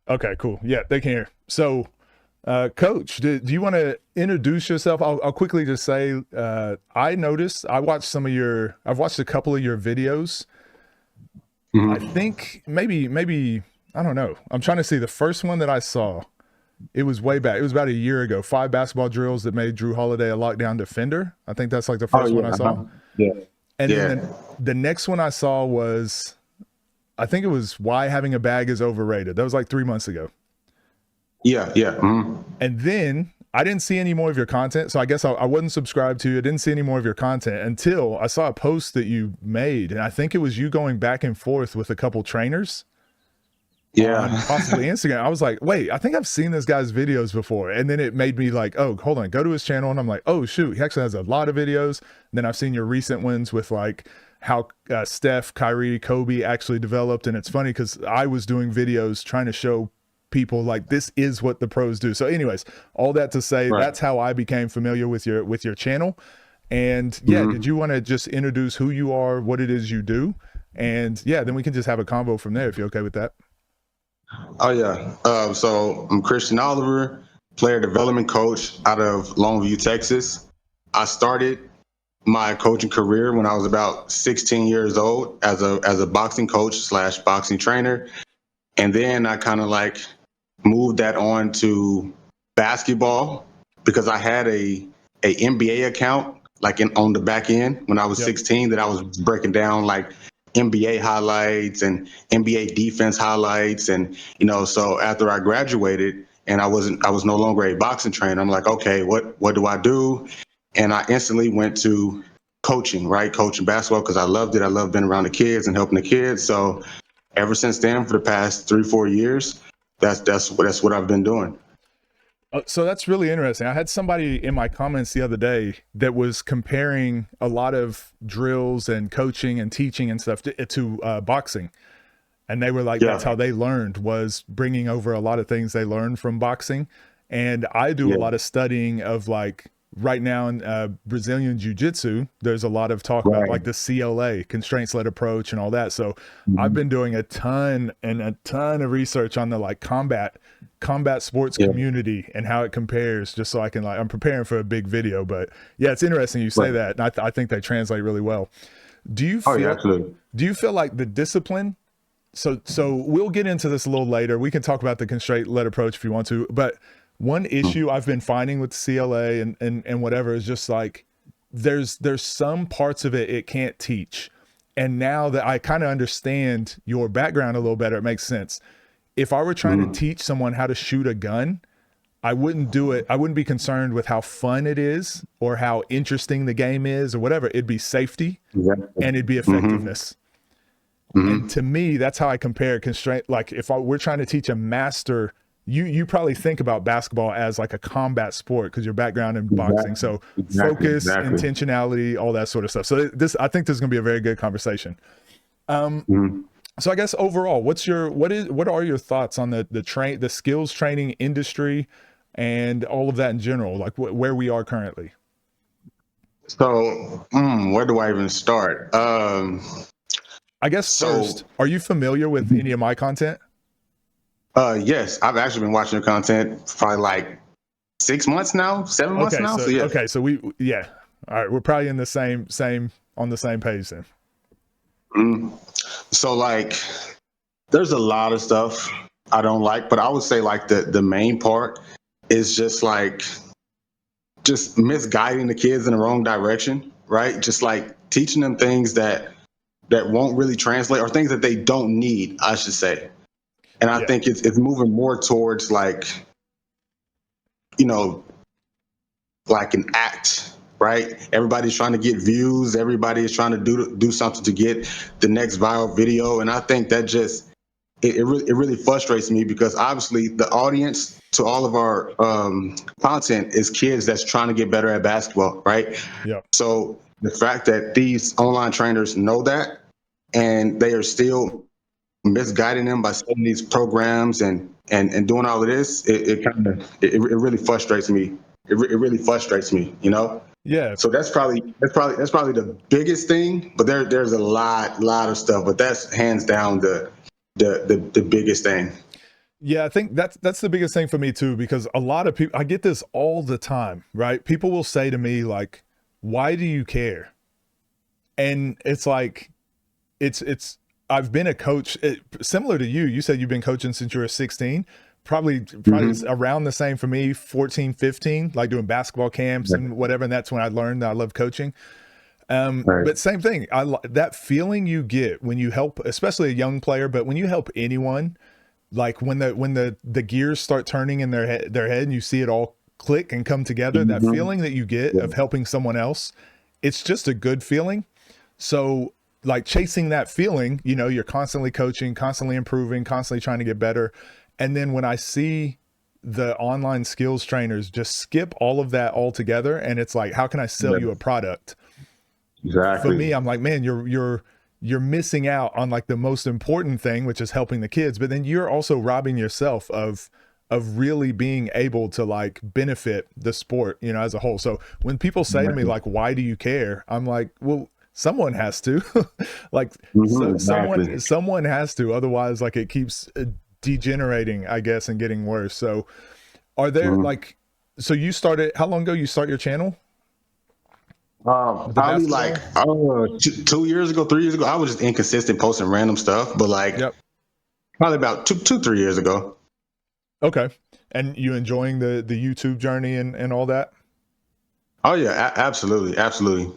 Okay, cool. Yeah, they can hear. So, Coach, do you want to introduce yourself? I'll quickly just say, I noticed I've watched a couple of your videos. I Mhm. think maybe I don't know. I'm trying to see the first one that I saw. It was way back. It was about a year ago. 5 basketball drills that made Drew Holiday a lockdown defender. I think that's like the Oh first one yeah, I saw. yeah, And then yeah, the next one I saw was, I think it was why having a bag is overrated. That was like 3 months ago. yeah, yeah. And then I didn't see any more of your content. So I guess I wasn't subscribed to you. I didn't see any more of your content until I saw a post that you made. And I think it was you going back and forth with a couple trainers on Yeah. possibly Instagram. I was like, wait, I think I've seen this guy's videos before. And then it made me like, oh, hold on, go to his channel. And I'm like, oh, shoot, he actually has a lot of videos. And then I've seen your recent ones with like how Steph, Kyrie, Kobe actually developed. And it's funny because I was doing videos trying to show people like this is what the pros do. So anyways, all that to say, Right. that's how I became familiar with your channel. And yeah, did hmm you want to just introduce who you are, what it is you do? And yeah, then we can just have a convo from there if you're okay with that. Oh yeah. So I'm Christian Oliver, player development coach out of Longview, Texas. I started my coaching career when I was about 16 years old as a boxing coach slash boxing trainer, and then I kind of like moved that on to basketball because I had a NBA account like on the back end when I was Yep. 16 that I was breaking down like NBA highlights and NBA defense highlights. And so after I graduated and I was no longer a boxing trainer, I'm like, okay, what do I do? And I instantly went to coaching, right? Coaching basketball because I loved it. I loved being around the kids and helping the kids. So ever since then, for the past 3 4 years, that's what I've been doing. So that's really interesting. I had somebody in my comments the other day that was comparing a lot of drills and coaching and teaching and stuff to boxing, and they were like, "That's Yeah, how they learned, was bringing over a lot of things they learned from boxing." And I do a yeah, lot of studying of like right now in Brazilian jiu-jitsu. There's a lot of talk about right. like the CLA, constraints-led approach, and all that. So I've Mhm. been doing a ton of research on the like combat sports Yeah, community and how it compares, just so I can like, I'm preparing for a big video. But yeah, it's interesting you say right. that, and I think they translate really well. Do you Oh yeah, feel absolutely. do you feel like the discipline, so we'll get into this a little later. We can talk about the constraint led approach if you want to. But one Mhm. issue I've been finding with CLA and whatever is just like there's some parts of it can't teach. And now that I kind of understand your background a little better, it makes sense. If I were trying to Mhm. teach someone how to shoot a gun, I wouldn't do it. I wouldn't be concerned with how fun it is or how interesting the game is or whatever. It'd be safety Exactly. and it'd be hmm effectiveness. And hmm to me, that's how I compare constraint. Like if we're trying to teach a master, you probably think about basketball as like a combat sport because your background in boxing. Exactly. So Exactly. focus, Exactly. intentionality, all that sort of stuff. So this, I think this is going to be a very good conversation. Um, hmm so I guess overall, what are your thoughts on the skills training industry and all of that in general, like where we are currently? So, where do I even start? I guess first, So, are you familiar with any of my content? yes, I've actually been watching your content for probably like 6 months now, 7 months Okay, now. so So, yes. okay, so we yeah. All right, we're probably in the same on the same page then. Mhm. So, like, there's a lot of stuff I don't like, but I would say like the main part is just like just misguiding the kids in the wrong direction, right? Just like teaching them things that won't really translate or things that they don't need, I should say. And I Yeah. think it's moving more towards like, you know, like an act, right? Everybody's trying to get views, everybody is trying to do something to get the next viral video. And I think that just it really frustrates me because obviously the audience to all of our content is kids that's trying to get better at basketball, right? Yeah. So the fact that these online trainers know that and they are still misguiding them by setting these programs and doing all of this, it really frustrates me. It really frustrates me, you know. Yeah. So that's probably the biggest thing. But there's a lot of stuff, but that's hands down the biggest thing. Yeah, I think that's the biggest thing for me too, because a lot of people, I get this all the time, right? People will say to me like, "Why do you care?" And it's like, it's I've been a coach similar to you. You said you've been coaching since you were 16. Probably it's Mm-hmm. around the same for me, 14, 15, like doing basketball camps Right. and whatever. And that's when I learned that I love coaching. Right. But same thing. That feeling you get when you help, especially a young player, but when you help anyone, like when the gears start turning in their head and you see it all click and come together, that Mm-hmm. feeling that you get Yeah. of helping someone else, it's just a good feeling. So like chasing that feeling, you're constantly coaching, constantly improving, constantly trying to get better. And then when I see the online skills trainers just skip all of that altogether, and it's like, how can I sell Yeah. you a product? For Exactly. me, I'm like, man, you're missing out on like the most important thing, which is helping the kids. But then you're also robbing yourself of really being able to like benefit the sport, as a whole. So when people say to me Exactly. like, why do you care? I'm like, well, someone has to. Like, Mm-hmm. so Exactly. someone has to, otherwise like it keeps degenerating, I guess, and getting worse. So are there Mm-hmm. like, so you started, how long ago you start your channel with the Probably like basketball? 2 years ago, 3 years ago. I was just inconsistent posting random stuff, but like Yep. probably about 3 years ago. Okay. And you enjoying the YouTube journey and all that? Oh yeah, absolutely, absolutely.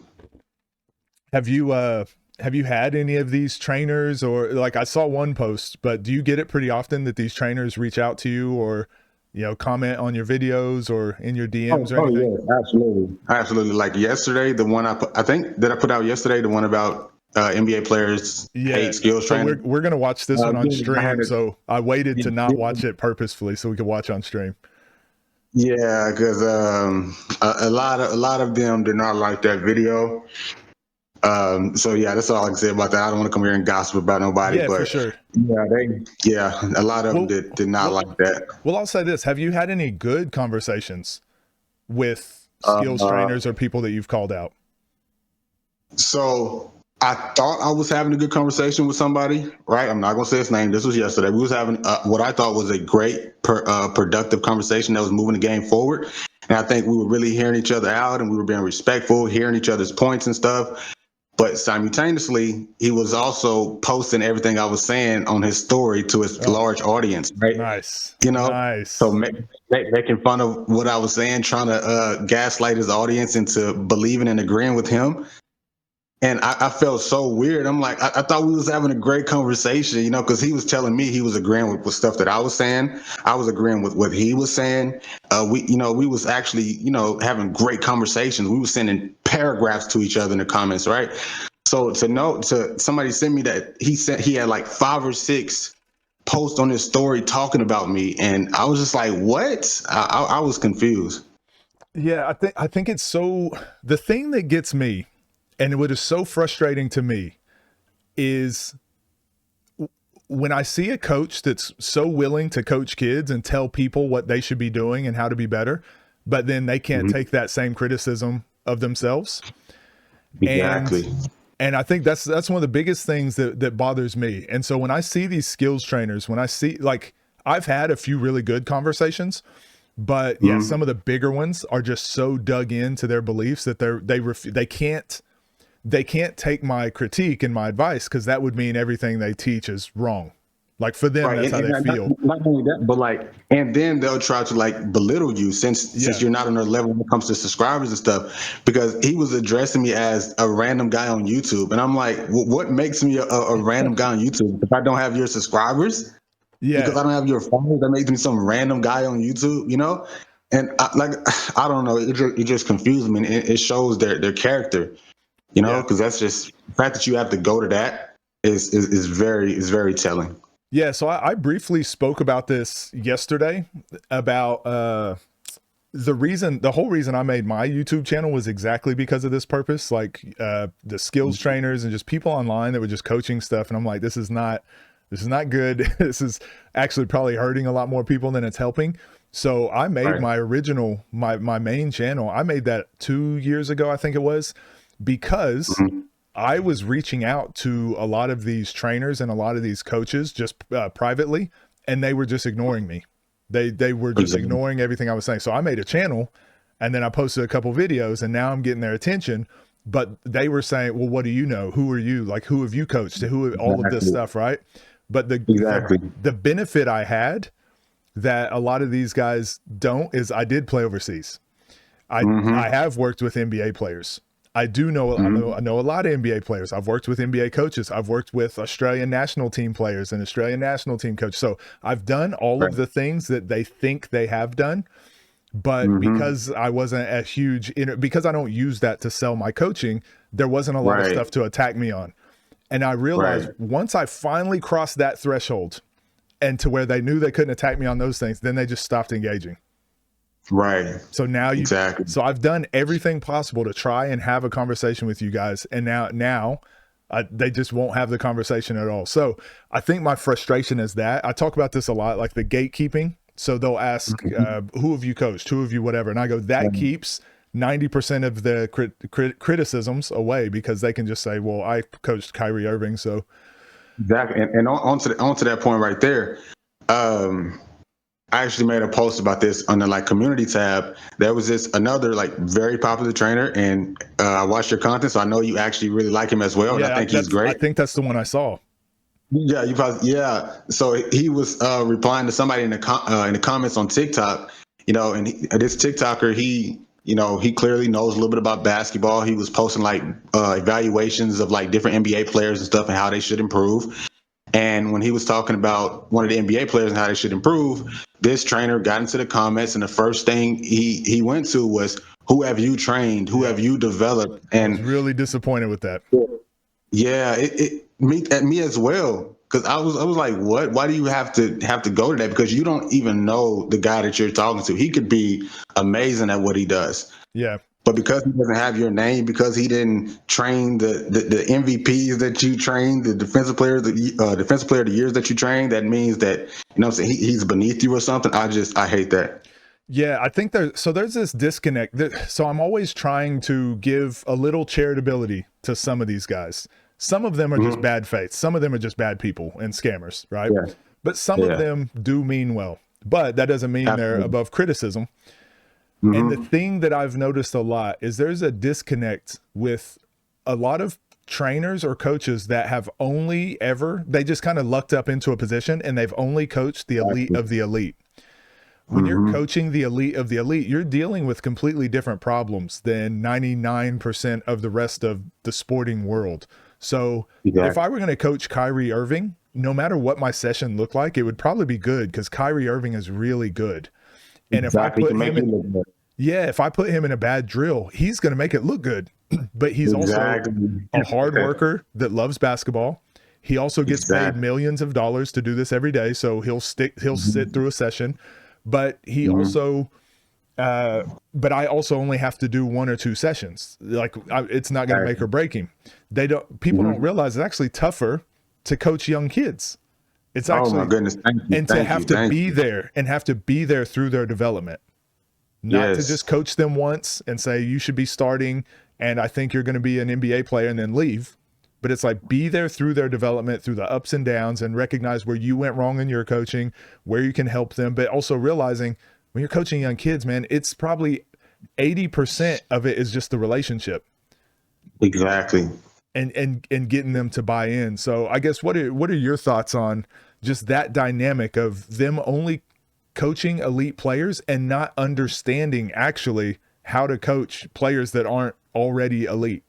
Have you had any of these trainers, or like I saw one post, but do you get it pretty often that these trainers reach out to you or comment on your videos or in your DMs Oh, or oh anything? yeah, absolutely, absolutely. Like yesterday, the one I think that I put out yesterday, the one about NBA players Yeah. hate skills So training. we're going to watch this one on I had stream. So I waited to not it. watch it purposefully so we could watch on stream. Yeah, because a lot of them did not like that video. So yeah, that's all I can say about that. I don't want to come here and gossip about nobody, Yeah, for but sure. yeah, a lot of them Well, did not well, like that. well, I'll say this. Have you had any good conversations with skills Uh, trainers or people that you've called out? so I thought I was having a good conversation with somebody, right? I'm not gonna say his name. This was yesterday. We was having what I thought was a great, productive conversation that was moving the game forward, and I think we were really hearing each other out, and we were being respectful, hearing each other's points and stuff. But simultaneously, he was also posting everything I was saying on his story to his Oh, large audience, right? nice. You know, so Nice. making fun of what I was saying, trying to gaslight his audience into believing and agreeing with him. And I felt so weird. I'm like, I thought we was having a great conversation, because he was telling me he was agreeing with stuff that I was saying. I was agreeing with what he was saying. We was actually, having great conversations. We were sending paragraphs to each other in the comments, right? So to somebody sent me that he said he had like 5 or 6 posts on his story talking about me, and I was just like, what? I was confused. Yeah, I think it's so, the thing that gets me and what is so frustrating to me is when I see a coach that's so willing to coach kids and tell people what they should be doing and how to be better, but then they can't Mhm. take that same criticism of themselves. And Exactly. and I think that's one of the biggest things that bothers me. And so when I see these skills trainers, when I see, like, I've had a few really good conversations, but yeah, Mhm. some of the bigger ones are just so dug into their beliefs that they can't take my critique and my advice, because that would mean everything they teach is wrong. Like for them, Right, that's how and they feel. not only that, but like, and then they'll try to like belittle you since Yeah. you're not on their level when it comes to subscribers and stuff. Because he was addressing me as a random guy on YouTube, and I'm like, what makes me a random guy on YouTube if I don't have your subscribers? Because Yeah. I don't have your followers, that makes me some random guy on YouTube. And I don't know, it just confuses me, and it shows their character, Yeah. because that's just the fact that you have to go to that is very telling. Yeah. So I briefly spoke about this yesterday about the whole reason I made my YouTube channel was exactly because of this purpose. Like the skills trainers and just people online that were just coaching stuff. And I'm like, this is not good. This is actually probably hurting a lot more people than it's helping. So I made Right. my original, my main channel. I made that 2 years ago, I think it was, because Mhm. I was reaching out to a lot of these trainers and a lot of these coaches just privately. and they were just ignoring me. They were just ignoring everything I was saying. So I made a channel, and then I posted a couple videos, and now I'm getting their attention. But they were saying, well, what do you know? Who are you? Like, who have you coached? All of this stuff, right? But the benefit I had that a lot of these guys don't is I did play overseas. I have worked with NBA players. I know a lot of NBA players. I've worked with NBA coaches. I've worked with Australian national team players and Australian national team coaches. So I've done all of the things that they think they have done. But because I wasn't a huge, because I don't use that to sell my coaching, there wasn't a lot of stuff to attack me on. And I realized once I finally crossed that threshold and to where they knew they couldn't attack me on those things, then they just stopped engaging. Right. So now so I've done everything possible to try and have a conversation with you guys. And now they just won't have the conversation at all. So I think my frustration is that I talk about this a lot, like the gatekeeping. So they'll ask, who have you coached? Who have you whatever? And I go, that keeps 90% of the criticisms away, because they can just say, well, I coached Kyrie Irving. So exactly. And onto that point right there. I actually made a post about this on the like community tab. There was another like very popular trainer, and I watched your content, so I know you actually really like him as well. Yeah, and I think he's great. I think that's the one I saw. Yeah, So he was replying to somebody in the comments on TikTok, and this TikToker, he clearly knows a little bit about basketball. He was posting like evaluations of like different NBA players and stuff and how they should improve. And when he was talking about one of the NBA players and how they should improve, this trainer got into the comments, and the first thing he went to was, who have you trained? Who have you developed? And I was really disappointed with that. Yeah, me as well. Because I was like, what? Why do you have to go to that? Because you don't even know the guy that you're talking to. He could be amazing at what he does. Yeah. But because he doesn't have your name, because he didn't train the MVPs that you trained, the defensive player of the years that you trained, that means that, he's beneath you or something. I hate that. Yeah, I think there's this disconnect. So I'm always trying to give a little charitability to some of these guys. Some of them are just bad faith. Some of them are just bad people and scammers, right? Yeah. But some of them do mean well. But that doesn't mean they're above criticism. And the thing that I've noticed a lot is there's a disconnect with a lot of trainers or coaches that have they just kind of lucked up into a position and they've only coached the elite of the elite. When you're coaching the elite of the elite, you're dealing with completely different problems than 99% of the rest of the sporting world. So if I were going to coach Kyrie Irving, no matter what my session looked like, it would probably be good, because Kyrie Irving is really good. And if I put him in a bad drill, he's going to make it look good. But he's also a hard worker that loves basketball. He also gets paid millions of dollars to do this every day. So he'll sit through a session. But he also, but I also only have to do 1 or 2 sessions. Like, it's not going to make or break him. People don't realize it's actually tougher to coach young kids. It's actually, oh my goodness, have to be there through their development, not to just coach them once and say, you should be starting, and I think you're going to be an NBA player, and then leave. But it's like, be there through their development, through the ups and downs, and recognize where you went wrong in your coaching, where you can help them. But also realizing when you're coaching young kids, man, it's probably 80% of it is just the relationship. Exactly. And getting them to buy in. So I guess what are your thoughts on just that dynamic of them only coaching elite players and not understanding actually how to coach players that aren't already elite?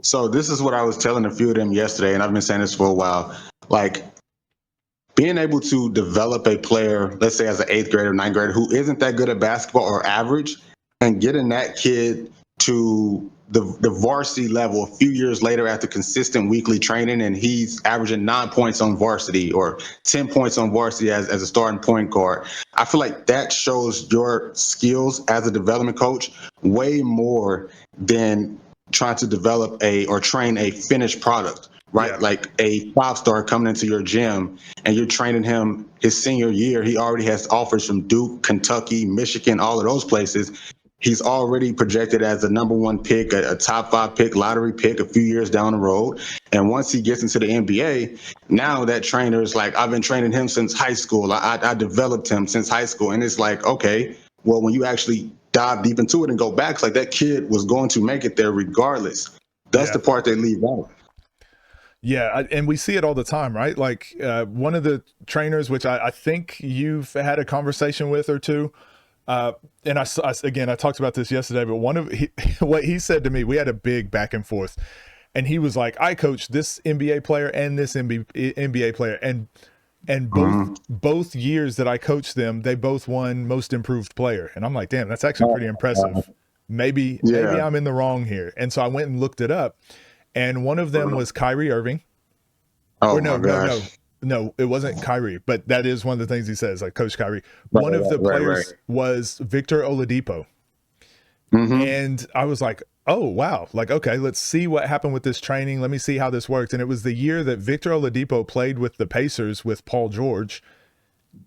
So this is what I was telling a few of them yesterday, and I've been saying this for a while. Like, being able to develop a player, let's say as an 8th grader, 9th grader, who isn't that good at basketball or average, and getting that kid to the varsity level a few years later after consistent weekly training, and he's averaging 9 points on varsity or 10 points on varsity as a starting point guard. I feel like that shows your skills as a development coach way more than trying to develop or train a finished product, right? Yeah. Like a 5-star coming into your gym and you're training him his senior year. He already has offers from Duke, Kentucky, Michigan, all of those places. he's already projected as a number one pick, a top 5 pick, lottery pick a few years down the road. And once he gets into the NBA, now that trainer is like, I've been training him since high school. I developed him since high school. And it's like, okay, well, when you actually dive deep into it and go back, it's like that kid was going to make it there regardless. That's the part they leave out. Yeah, and we see it all the time, right? Like one of the trainers, which I think you've had a conversation with or two, and I talked about this yesterday, but what he said to me, we had a big back and forth, and he was like, I coach this NBA player and this NBA player, and both years that I coached them, they both won most improved player. And I'm like, damn, that's actually pretty impressive. Maybe I'm in the wrong here. And so I went and looked it up. And one of them was Kyrie Irving. Oh, no, it wasn't Kyrie, but that is one of the things he says, like Coach Kyrie. One of the players was Victor Oladipo. And I was like, oh, wow. Like, okay, let's see what happened with this training. Let me see how this worked. And it was the year that Victor Oladipo played with the Pacers with Paul George.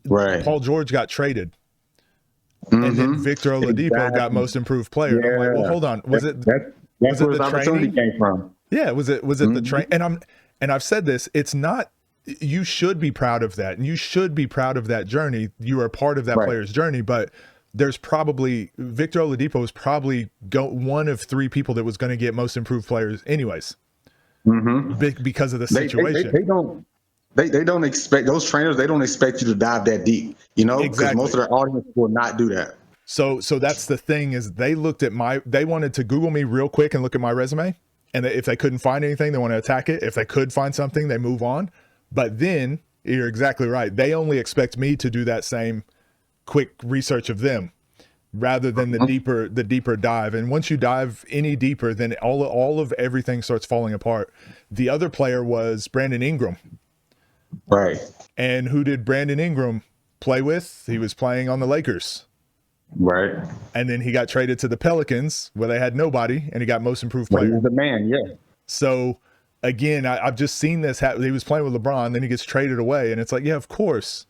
Right. Paul George got traded. And then Victor Oladipo got most improved player. And I'm like, well, hold on. Was it that's where his opportunity came from? Yeah, was it the train? And I've said this, it's not, you should be proud of that. And you should be proud of that journey. You are a part of that player's journey, but there's probably, Victor Oladipo is probably one of 3 people that was going to get most improved players anyways, because of the situation. They don't expect, those trainers, they don't expect you to dive that deep, because most of their audience will not do that. So that's the thing, is they looked at they wanted to Google me real quick and look at my resume. And if they couldn't find anything, they want to attack it. If they could find something, they move on. But then you're exactly right. They only expect me to do that same quick research of them rather than the deeper dive. And once you dive any deeper, then all of everything starts falling apart. The other player was Brandon Ingram. Right. And who did Brandon Ingram play with? He was playing on the Lakers. Right. And then he got traded to the Pelicans where they had nobody, and he got most improved player. He was the man, yeah. So again, I've just seen this happen. He was playing with LeBron, then he gets traded away, and it's like, yeah, of course.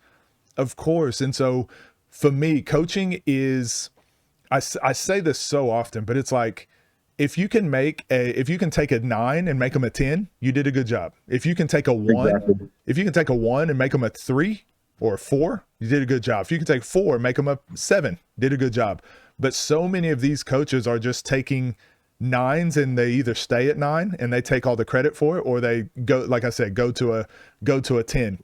And so for me, coaching is, I say this so often, but it's like, if you can take a 9 and make them a 10, you did a good job. If you can take a 1, if you can take a 1 and make them a 3 or a 4, you did a good job. If you can take 4 and make them a 7, did a good job. But so many of these coaches are just taking 9s, and they either stay at 9 and they take all the credit for it, or they go, like I said, go to a 10.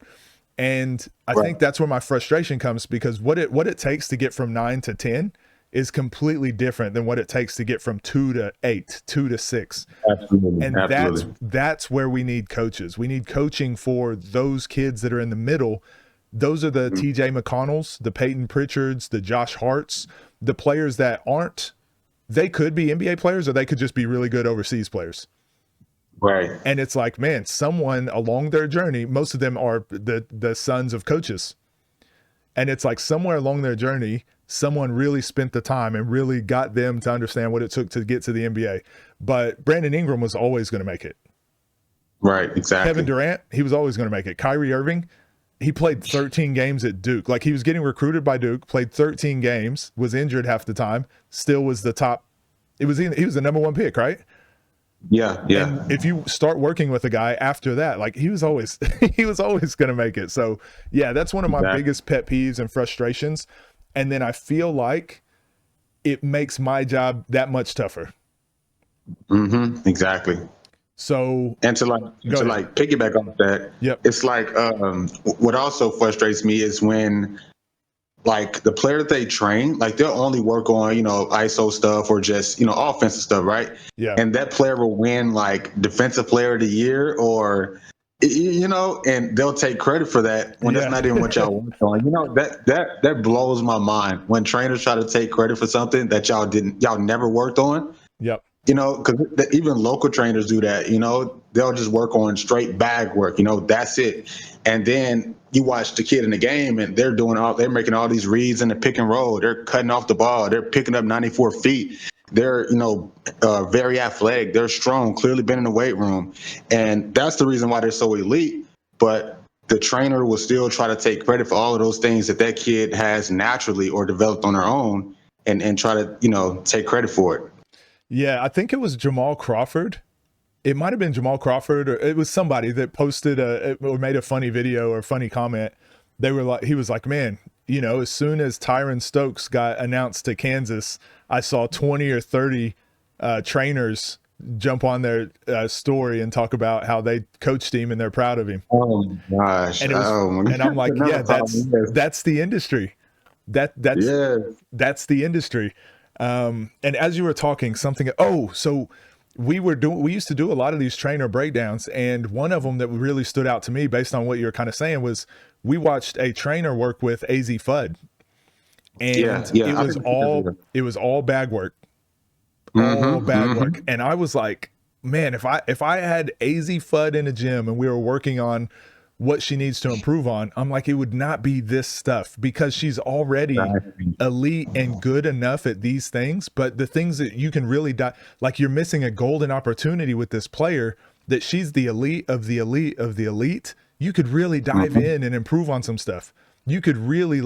And I think that's where my frustration comes, because what it takes to get from 9 to 10 is completely different than what it takes to get from 2 to 8, 2 to 6. Absolutely. And that's where we need coaches. We need coaching for those kids that are in the middle. Those are the TJ McConnells, the Peyton Pritchards, the Josh Harts, the players that aren't, they could be NBA players, or they could just be really good overseas players. Right. And it's like, man, someone along their journey, most of them are the sons of coaches. And it's like somewhere along their journey, someone really spent the time and really got them to understand what it took to get to the NBA. But Brandon Ingram was always going to make it. Right, exactly. Kevin Durant, he was always going to make it. Kyrie Irving, he played 13 games at Duke. Like, he was getting recruited by Duke, played 13 games, was injured half the time, still was the top. He was the number 1 pick, right? Yeah. And if you start working with a guy after that, like, he was always going to make it. So yeah, that's one of my biggest pet peeves and frustrations. And then I feel like it makes my job that much tougher. Exactly. So, and to piggyback off that, it's like what also frustrates me is when, like, the player that they train, like, they'll only work on, ISO stuff or just, offensive stuff, right? Yeah. And that player will win, like, defensive player of the year, or, and they'll take credit for that when that's not even what y'all worked on. That blows my mind when trainers try to take credit for something that y'all never worked on. Yep. Because even local trainers do that. They'll just work on straight bag work. That's it. And then you watch the kid in the game, and they're making all these reads in the pick and roll. They're cutting off the ball. They're picking up 94 feet. They're, very athletic. They're strong, clearly been in the weight room. And that's the reason why they're so elite. But the trainer will still try to take credit for all of those things that kid has naturally or developed on their own. and try to, you know, take credit for it. Yeah, I think it was Jamal Crawford. It might have been Jamal Crawford, or it was somebody that posted or made a funny video or funny comment. They were like, he was like, man, you know, as soon as Tyron Stokes got announced to Kansas, I saw 20 or 30 trainers jump on their story and talk about how they coached him and they're proud of him. Oh my gosh! And it was, Oh my and I'm like, Another yeah, time, yes. that's the industry. That's the industry. And as you were talking, so we used to do a lot of these trainer breakdowns, and one of them that really stood out to me based on what you were kind of saying was we watched a trainer work with AZ Fudd, and it was all bag work, all bag work. And I was like, man, if I had AZ Fudd in a gym and we were working on what she needs to improve on, I'm like, it would not be this stuff, because she's already elite and good enough at these things. But the things that you can really like, you're missing a golden opportunity with this player, that she's the elite of the elite of the elite. You could really dive in and improve on some stuff. You could really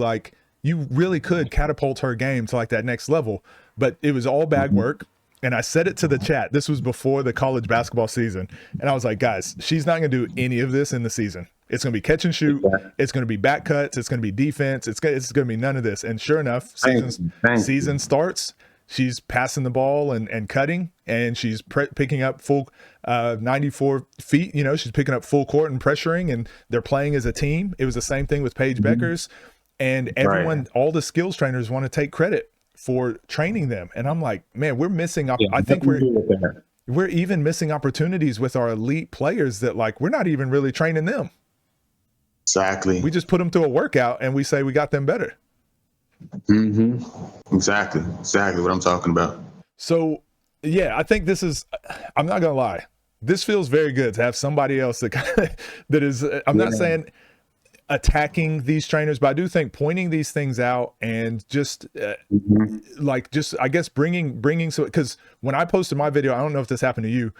you really could catapult her game to like that next level. But it was all bag work. And I said it to the chat. This was before the college basketball season. And I was like, guys, she's not going to do any of this in the season. It's going to be catch and shoot. It's going to be back cuts. It's going to be defense. It's going to be none of this. And sure enough, season starts. She's passing the ball and cutting, and she's picking up full 94 feet. You know, she's picking up full court and pressuring, and they're playing as a team. It was the same thing with Paige Beckers. And everyone, all the skills trainers want to take credit for training them. And I'm like, man, we're missing I think we're even missing opportunities with our elite players that, like, we're not even really training them. Exactly. We just put them through a workout and we say we got them better. Exactly what I'm talking about. So yeah, I think I'm not gonna lie, this feels very good to have somebody else that is, I'm not saying attacking these trainers, but I do think pointing these things out and just I guess bringing so, because when I posted my video, I don't know if this happened to you,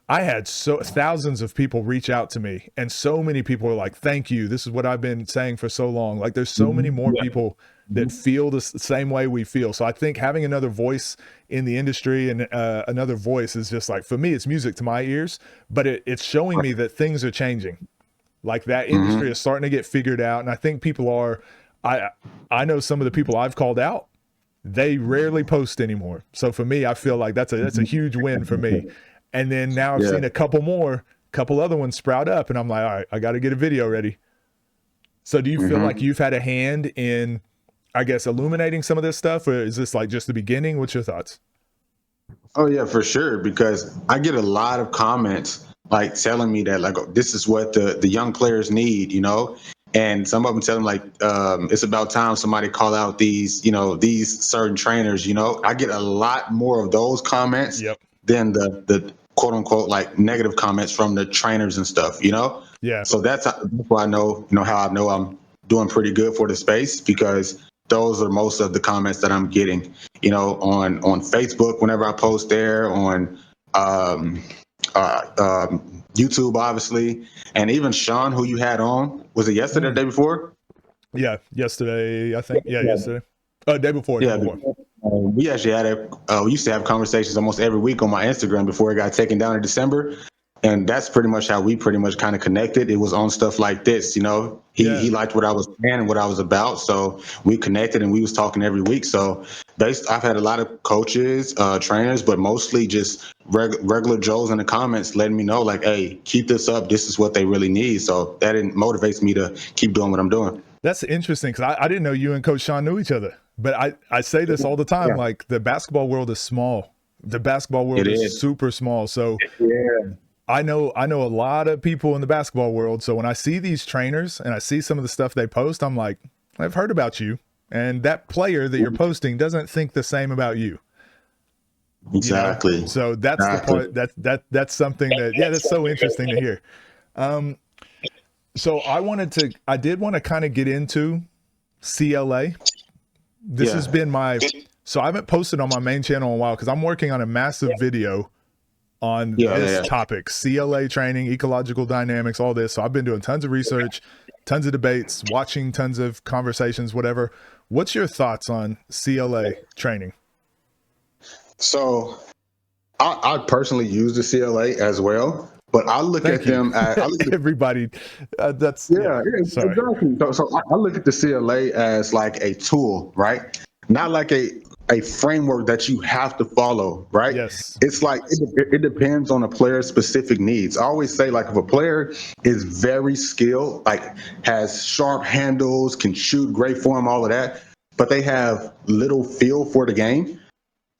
I had thousands of people reach out to me, and so many people are like, thank you, this is what I've been saying for so long. Like, there's so many more people that feel the same way we feel. So I think having another voice in the industry and another voice is just like, for me, it's music to my ears, but it's showing me that things are changing. Like, that industry is starting to get figured out. And I think people are, I know some of the people I've called out, they rarely post anymore. So for me, I feel like that's a huge win for me. And then now I've seen a couple other ones sprout up, and I'm like, all right, I got to get a video ready. So do you feel like you've had a hand in, I guess, illuminating some of this stuff, or is this like just the beginning? What's your thoughts? Oh yeah, for sure. Because I get a lot of comments like telling me that, like, oh, this is what the young players need, you know? And some of them tell them, like, it's about time somebody call out these, you know, these certain trainers, you know? I get a lot more of those comments than the quote unquote, like, negative comments from the trainers and stuff, you know? Yeah. So that's why I know, how I know I'm doing pretty good for the space, because those are most of the comments that I'm getting, you know, on Facebook whenever I post there, on YouTube, obviously. And even Sean, who you had on, was it yesterday or the day before? Yeah, yesterday, I think. Yeah, yesterday. Day before. We actually had we used to have conversations almost every week on my Instagram before it got taken down in December. And that's pretty much how we pretty much kind of connected. It was on stuff like this, you know. He liked what I was saying and what I was about, so we connected and we was talking every week. So I've had a lot of coaches, trainers, but mostly just regular Joes in the comments letting me know, like, hey, keep this up. This is what they really need. So that motivates me to keep doing what I'm doing. That's interesting, because I didn't know you and Coach Sean knew each other. But I say this all the time, like, the basketball world is small. The basketball world is super small. So I know a lot of people in the basketball world. So when I see these trainers and I see some of the stuff they post, I'm like, I've heard about you. And that player that you're posting doesn't think the same about you. Exactly. You know? So that's the part that's something that, that's so interesting to hear. So I did want to kind of get into CLA. This has been so I haven't posted on my main channel in a while, because I'm working on a massive video on Yeah, this yeah. topic, CLA training, ecological dynamics, all this. So I've been doing tons of research, tons of debates, watching tons of conversations, whatever. What's your thoughts on CLA training? So I personally use the CLA as well, but I look Thank at you. them as I look at Everybody, that's, yeah, yeah, yeah, sorry. exactly. So I look at the CLA as like a tool, right? Not like a framework that you have to follow, right? Yes. It's like it depends on a player's specific needs. I always say like if a player is very skilled, like has sharp handles, can shoot, great form, all of that, but they have little feel for the game.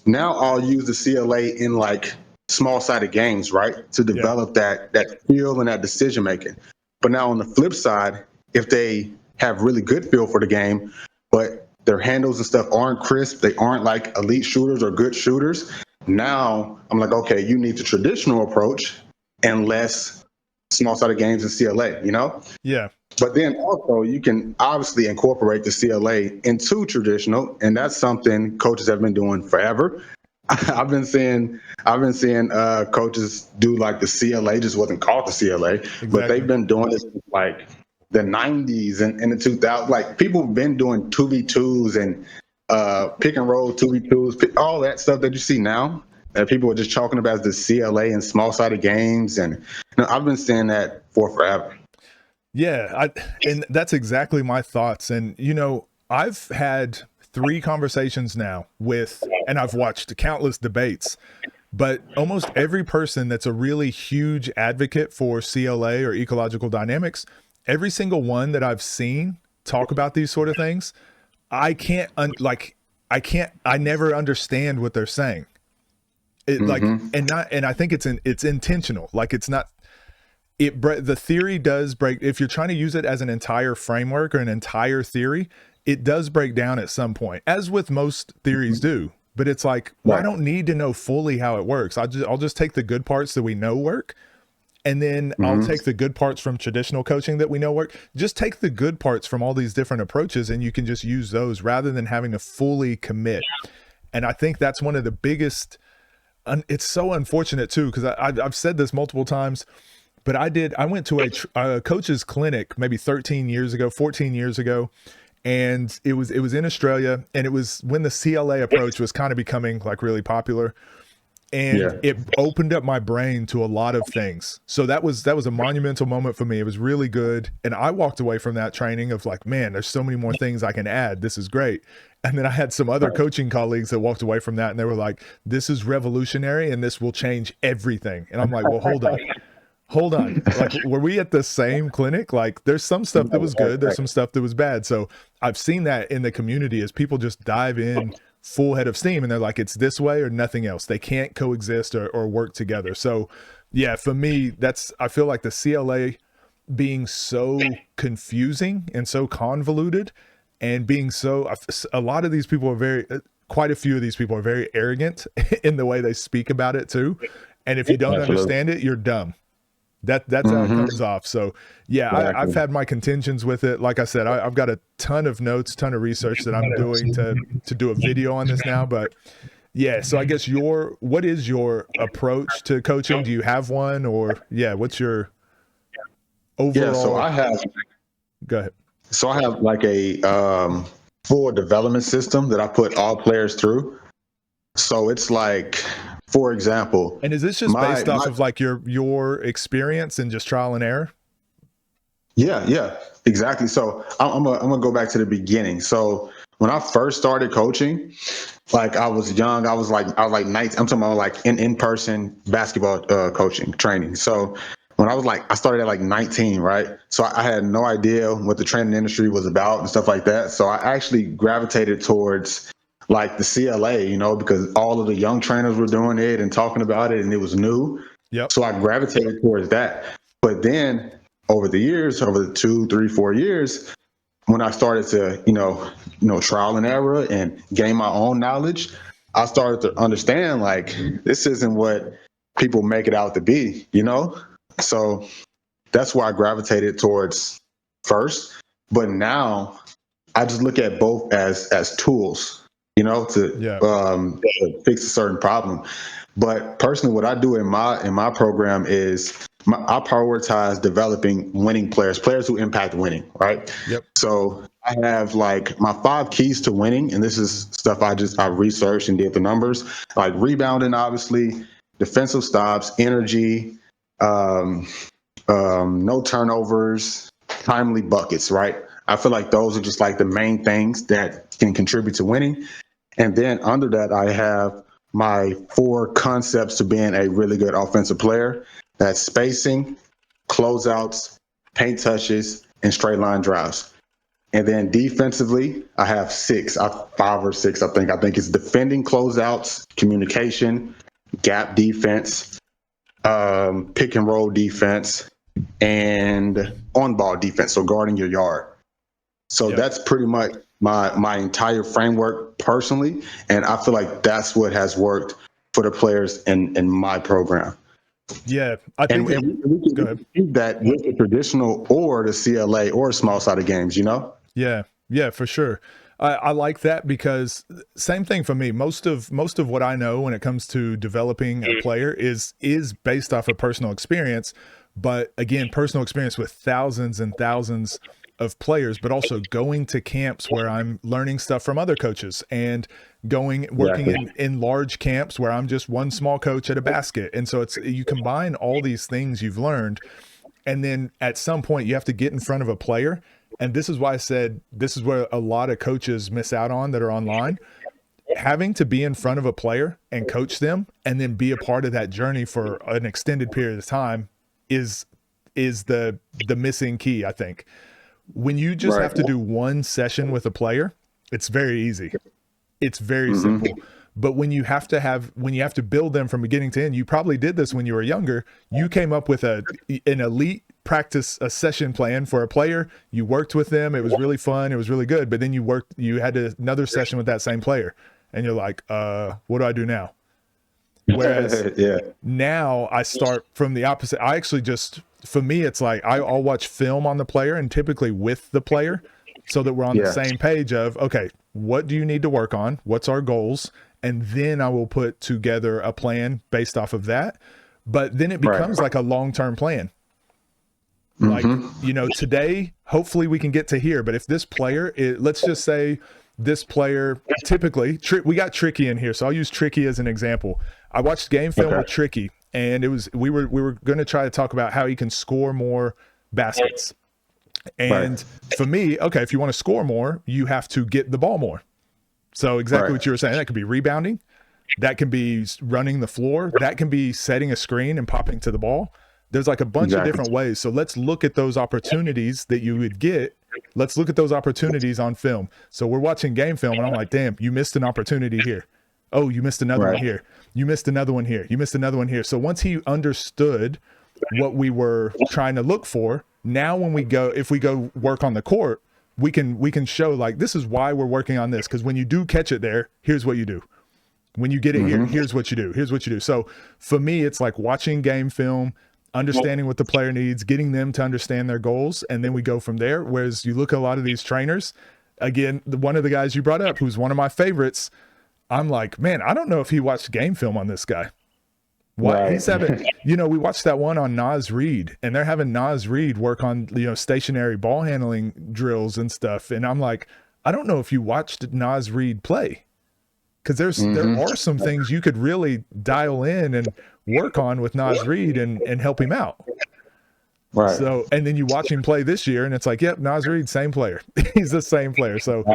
Now I'll use the CLA in like small sided games, right, to Yeah. develop that feel and that decision making. But now on the flip side, if they have really good feel for the game, but their handles and stuff aren't crisp, they aren't like elite shooters or good shooters. Now I'm like, okay, you need the traditional approach and less small sided games in CLA, you know? Yeah. But then also you can obviously incorporate the CLA into traditional, and that's something coaches have been doing forever. I've been seeing coaches do like the CLA, just wasn't called the CLA, but they've Exactly. been doing this since, like the 90s and the 2000s. Like people have been doing 2v2s and pick and roll 2v2s, all that stuff that you see now that people are just talking about as the CLA and small sided games. And I've been seeing that for forever. Yeah, and that's exactly my thoughts. And I've had 3 conversations now with, and I've watched countless debates, but almost every person that's a really huge advocate for CLA or ecological dynamics, every single one that I've seen talk about these sort of things, I can't I never understand what they're saying. It like, Mm-hmm. and I think it's intentional. Like it's not, the theory does break. If you're trying to use it as an entire framework or an entire theory, it does break down at some point, as with most theories do. But it's like, well, I Right. don't need to know fully how it works. I'll just take the good parts that we know work, and then I'll Mm-hmm. take the good parts from traditional coaching that we know work. Just take the good parts from all these different approaches, and you can just use those rather than having to fully commit. And I think that's one of the biggest. It's so unfortunate too, because I've said this multiple times. But I went to a coach's clinic maybe 13 years ago, 14 years ago, and it was in Australia, and it was when the CLA approach was kind of becoming like really popular, and Yeah. it opened up my brain to a lot of things. So that was a monumental moment for me. It was really good, and I walked away from that training of like, man, there's so many more things I can add. This is great. And then I had some other coaching colleagues that walked away from that, and they were like, this is revolutionary, and this will change everything. And I'm like, well, hold on. Like, were we at the same clinic? Like, there's some stuff that was good, there's some stuff that was bad. So I've seen that in the community as people just dive in full head of steam, and they're like, it's this way or nothing else. They can't coexist or work together. So yeah, for me, I feel like the CLA being so confusing and so convoluted, and being so, a lot of these people are quite a few of these people are very arrogant in the way they speak about it too. And if you don't Absolutely. understand it, you're dumb. That's how it comes off. So yeah, I've Exactly. had my contentions with it. Like I said, I've got a ton of notes, ton of research that I'm doing to do a video on this now. But yeah, so I guess what is your approach to coaching? Do you have one, or yeah, what's your Yeah. overall? Go ahead. So I have like a full development system that I put all players through. So it's like, for example, And is this just my based off of like your experience and just trial and error? yeah, exactly. So I'm gonna go back to the beginning. So when I first started coaching, like I was young, I was like 19. I'm talking about like in-person basketball coaching training. So when I started at like 19, right? So I had no idea what the training industry was about and stuff like that. So I actually gravitated towards like the CLA, because all of the young trainers were doing it and talking about it, and it was new. Yep. So I gravitated towards that. But then over the years, over the 2, 3, 4 years, when I started to, trial and error and gain my own knowledge, I started to understand like this isn't what people make it out to be. So that's why I gravitated towards first. But now I just look at both as tools. to fix a certain problem. But personally, what I do in my program is I prioritize developing winning players who impact winning, right? Yep. So I have like my 5 keys to winning, and this is stuff I researched and did the numbers, like rebounding, obviously, defensive stops, energy, no turnovers, timely buckets, right? I feel like those are just like the main things that can contribute to winning. And then under that, I have my 4 concepts to being a really good offensive player. That's spacing, closeouts, paint touches, and straight line drives. And then defensively, I have 5 or 6, I think. I think it's defending closeouts, communication, gap defense, pick and roll defense, and on ball defense, so guarding your yard. So that's pretty much my entire framework personally, and I feel like that's what has worked for the players in my program. Yeah, I think we can do that with the traditional or the CLA or small sided games, Yeah, for sure. I like that because same thing for me. Most of what I know when it comes to developing a player is based off of personal experience. But again, personal experience with thousands and thousands of players, but also going to camps where I'm learning stuff from other coaches and working in large camps where I'm just one small coach at a basket. And so you combine all these things you've learned, and then at some point you have to get in front of a player. And this is why I said this is where a lot of coaches miss out on that are online. Having to be in front of a player and coach them and then be a part of that journey for an extended period of time is the missing key, I think. When you just have to do one session with a player, it's very easy. It's very simple. But when you have to build them from beginning to end, you probably did this when you were younger. You came up with an elite a session plan for a player. You worked with them. It was really fun. It was really good. But then you had another session with that same player, and you're like, what do I do now? Whereas now I start from the opposite. I actually for me, it's like I'll watch film on the player and typically with the player so that we're on the same page of, okay, what do you need to work on? What's our goals? And then I will put together a plan based off of that. But then it becomes like a long-term plan. Like, today, hopefully we can get to here. But if this player, let's just say this player, typically, we got Tricky in here. So I'll use Tricky as an example. I watched game film with Tricky, and we were going to try to talk about how he can score more baskets. And for me, okay, if you want to score more, you have to get the ball more. So exactly what you were saying. That could be rebounding. That can be running the floor. That can be setting a screen and popping to the ball. There's like a bunch of different ways. So let's look at those opportunities that you would get. Let's look at those opportunities on film. So we're watching game film, and I'm like, damn, you missed an opportunity here. Oh, you missed another one here. You missed another one here. You missed another one here. So once he understood what we were trying to look for, now when if we go work on the court, we can show like, this is why we're working on this. Because when you do catch it there, here's what you do. When you get it here, here's what you do. Here's what you do. So for me, it's like watching game film, understanding what the player needs, getting them to understand their goals, and then we go from there. Whereas you look at a lot of these trainers, again, one of the guys you brought up, who's one of my favorites, I'm like, man, I don't know if he watched game film on this guy. Why he's having, we watched that one on Nas Reed, and they're having Nas Reed work on, stationary ball handling drills and stuff. And I'm like, I don't know if you watched Nas Reed play, because there are some things you could really dial in and work on with Nas Reed and help him out. Right. So, and then you watch him play this year, and it's like, yep, Nas Reed, same player. He's the same player. So,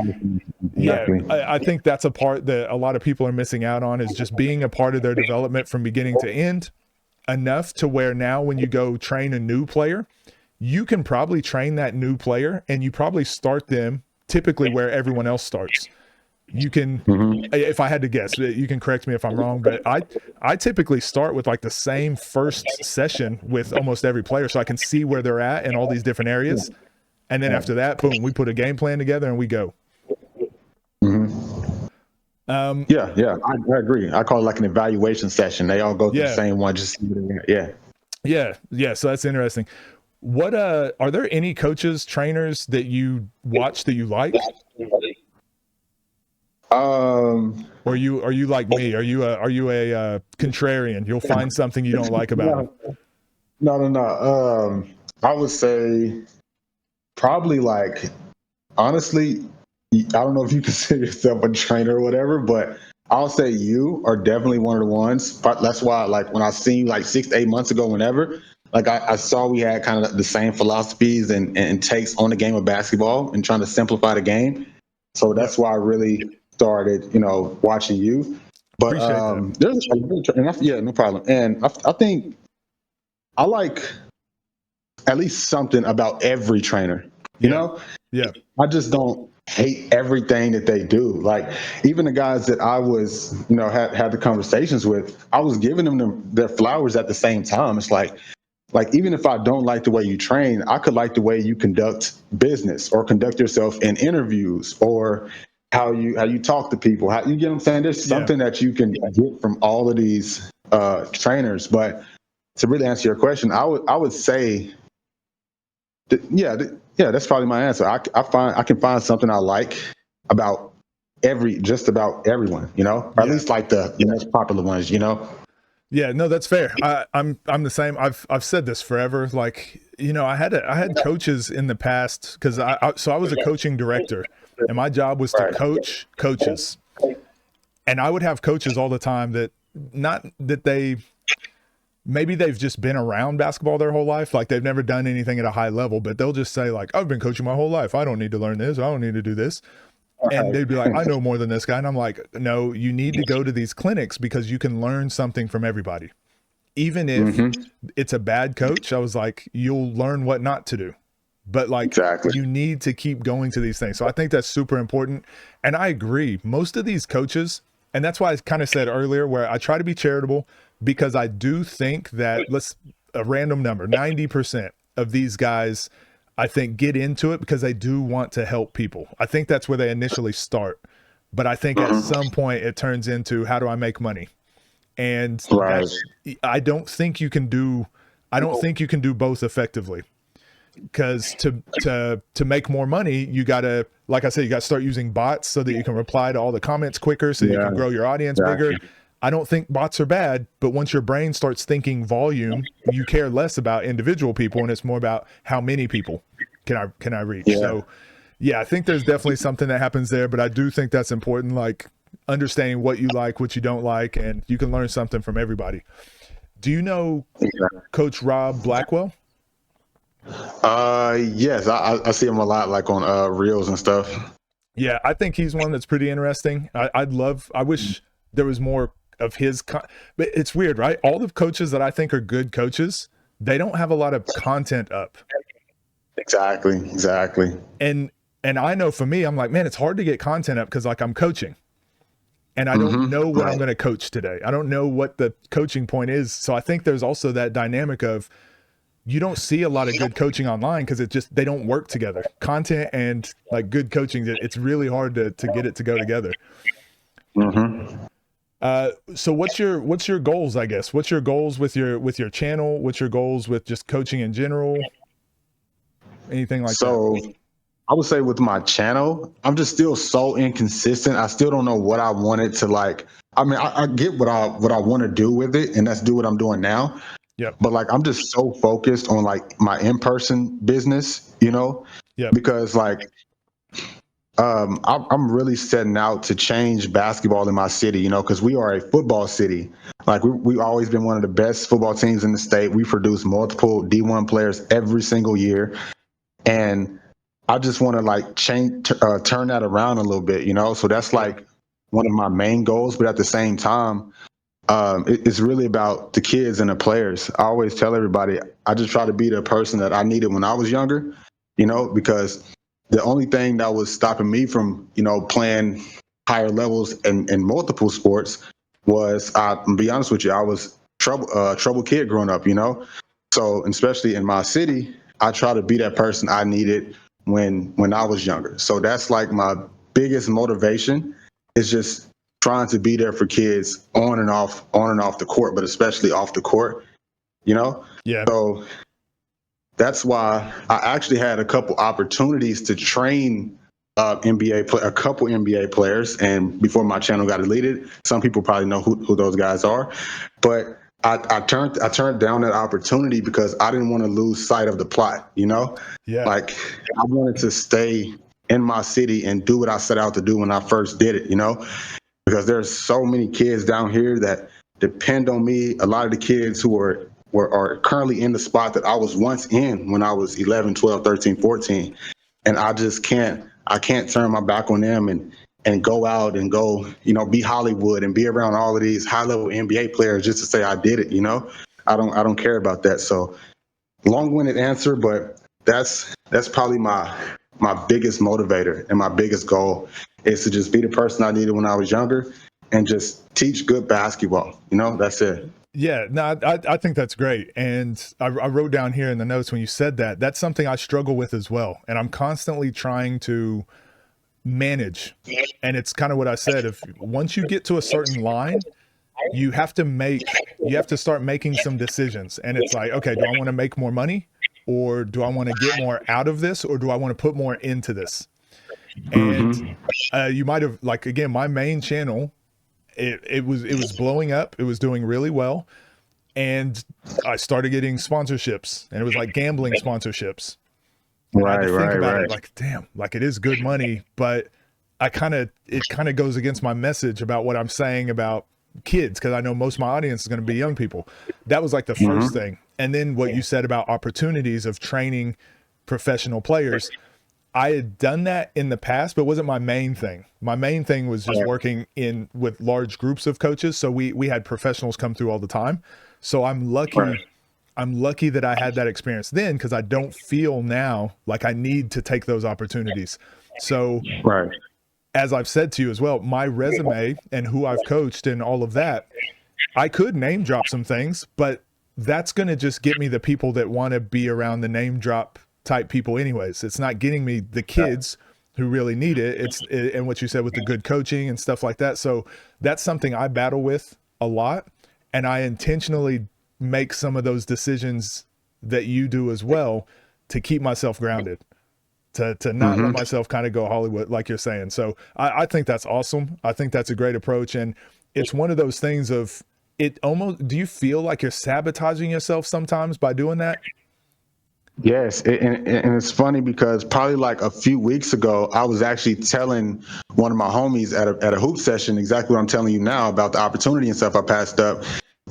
I think that's a part that a lot of people are missing out on, is just being a part of their development from beginning to end, enough to where now when you go train a new player, you can probably train that new player, and you probably start them typically where everyone else starts. You can, if I had to guess, you can correct me if I'm wrong, but I typically start with like the same first session with almost every player, so I can see where they're at in all these different areas. And then after that, boom, we put a game plan together and we go. I agree. I call it like an evaluation session. They all go through the same one. Just yeah. So that's interesting. What are there any coaches, trainers that you watch that you like? Or are you like me? Are you a contrarian? You'll find something you don't like about him. No. I would say probably like honestly, I don't know if you consider yourself a trainer or whatever, but I'll say you are definitely one of the ones. But that's why, like, when I seen you like 6 to 8 months ago, whenever, like, I saw we had kind of the same philosophies and takes on the game of basketball and trying to simplify the game. So Yep. that's why I really started, watching you. But Appreciate that. yeah, no problem. And I think I like at least something about every trainer. You Yeah. know, Yeah. I just don't hate everything that they do. Like even the guys that I was, had the conversations with, I was giving them their flowers at the same time. It's like even if I don't like the way you train, I could like the way you conduct business or conduct yourself in interviews or how you talk to people. How you get what I'm saying? There's Yeah. something that you can get from all of these trainers. But to really answer your question, I would say yeah, that's probably my answer. I can find something I like about just about everyone, or at Yeah. least like the most popular ones. Yeah, no, that's fair. I'm the same. I've said this forever. Like, I had coaches in the past because I was a coaching director, and my job was to Right. coach coaches. And I would have coaches all the time that not that maybe they've just been around basketball their whole life, like they've never done anything at a high level, but they'll just say like, I've been coaching my whole life. I don't need to learn this. I don't need to do this. And they'd be like, I know more than this guy. And I'm like, no, you need to go to these clinics because you can learn something from everybody. Even if it's a bad coach, I was like, you'll learn what not to do. But like, Exactly. you need to keep going to these things. So I think that's super important. And I agree. Most of these coaches, and that's why I kind of said earlier, where I try to be charitable because I do think that a random number, 90% of these guys, I think get into it because they do want to help people. I think that's where they initially start. But I think at some point it turns into how do I make money? And Right. I don't think you can do both effectively. Because to make more money, you gotta, like I said, you gotta start using bots so that you can reply to all the comments quicker, so you can grow your audience bigger. I don't think bots are bad, but once your brain starts thinking volume, you care less about individual people, and it's more about how many people can I reach. Yeah. So, yeah, I think there's definitely something that happens there, but I do think that's important, like understanding what you like, what you don't like, and you can learn something from everybody. Do you know Coach Rob Blackwell? Yes, I see him a lot, like on reels and stuff. Yeah, I think he's one that's pretty interesting. I wish there was more of his, but it's weird, right? All the coaches that I think are good coaches, they don't have a lot of content up. Exactly. And I know for me, I'm like, man, it's hard to get content up because like I'm coaching and I don't know what I'm going to coach today. I don't know what the coaching point is. So I think there's also that dynamic of you don't see a lot of good coaching online because they don't work together. Content and like good coaching, it's really hard to get it to go together. So what's your goals, I guess? What's your goals with your channel? What's your goals with just coaching in general? Anything like that? So I would say with my channel, I'm just still so inconsistent. I still don't know what I wanted to like. I mean, I get what I want to do with it, and that's do what I'm doing now. Yep. But like, I'm just so focused on like my in-person business, Yep. because like, I'm really setting out to change basketball in my city, because we are a football city. Like we've always been one of the best football teams in the state. We produce multiple D1 players every single year, and I just want to like turn that around a little bit, So that's like one of my main goals. But at the same time, it's really about the kids and the players. I always tell everybody, I just try to be the person that I needed when I was younger, because the only thing that was stopping me from, playing higher levels in multiple sports was, to be honest with you, I was trouble kid growing up, So especially in my city, I try to be that person I needed when I was younger. So that's like my biggest motivation is just trying to be there for kids on and off the court, but especially off the court, Yeah. So that's why I actually had a couple opportunities to train a couple NBA players, and before my channel got deleted, some people probably know who those guys are. But I turned down that opportunity because I didn't want to lose sight of the plot. Yeah. Like I wanted to stay in my city and do what I set out to do when I first did it. Because there's so many kids down here that depend on me. A lot of the kids who are currently in the spot that I was once in when I was 11, 12, 13, 14. And I can't turn my back on them and go out and go, be Hollywood and be around all of these high level NBA players just to say I did it. I don't care about that. So long-winded answer, but that's probably my biggest motivator and my biggest goal is to just be the person I needed when I was younger and just teach good basketball. That's it. Yeah, no, I think that's great. And I wrote down here in the notes when you said that, that's something I struggle with as well. And I'm constantly trying to manage. And it's kind of what I said. If once you get to a certain line, you have to start making some decisions. And it's like, okay, do I want to make more money, or do I want to get more out of this, or do I want to put more into this? And you might have, like, again, my main channel, it was blowing up. It was doing really well. And I started getting sponsorships, and it was like gambling sponsorships. And I had to think about it, like, damn, like it is good money, but it kind of goes against my message about what I'm saying about kids, because I know most of my audience is going to be young people. That was like the first thing. And then what you said about opportunities of training professional players, I had done that in the past, but it wasn't my main thing. My main thing was just working with large groups of coaches. So we had professionals come through all the time. So I'm lucky that I had that experience then, because I don't feel now like I need to take those opportunities. So as I've said to you as well, my resume and who I've coached and all of that, I could name drop some things, but that's going to just get me the people that want to be around the name drop type people anyways. It's not getting me the kids who really need it. And what you said with the good coaching and stuff like that. So that's something I battle with a lot. And I intentionally make some of those decisions that you do as well to keep myself grounded, to not let myself kind of go Hollywood, like you're saying. So I think that's awesome. I think that's a great approach. And it's one of those things of it almost, do you feel like you're sabotaging yourself sometimes by doing that? Yes, and it's funny because probably like a few weeks ago, I was actually telling one of my homies at a hoop session exactly what I'm telling you now about the opportunity and stuff I passed up.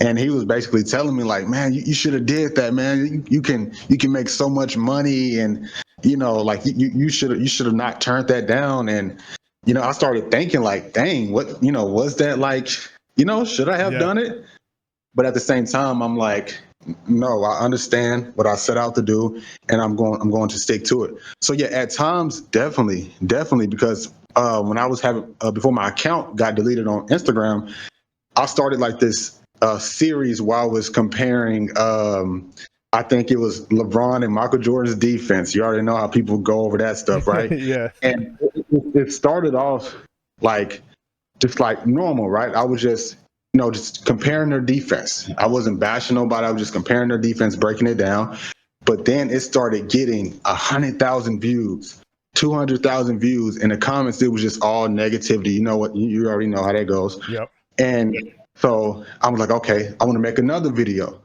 And he was basically telling me like, man, you should have did that, man. You can make so much money, and like you should have not turned that down. And I started thinking like, dang, what was that like? Should I have done it? But at the same time, I'm like, no, I understand what I set out to do, and I'm going to stick to it. So yeah, at times, definitely, because when I was before my account got deleted on Instagram, I started like this series where I was comparing. I think it was LeBron and Michael Jordan's defense. You already know how people go over that stuff, right? Yeah. And it started off like just like normal, right? I was just just comparing their defense. I wasn't bashing nobody. I was just comparing their defense, breaking it down. But then it started getting 100,000 views, 200,000 views. In the comments, it was just all negativity. You know what? You already know how that goes. Yep. And so I was like, okay, I want to make another video.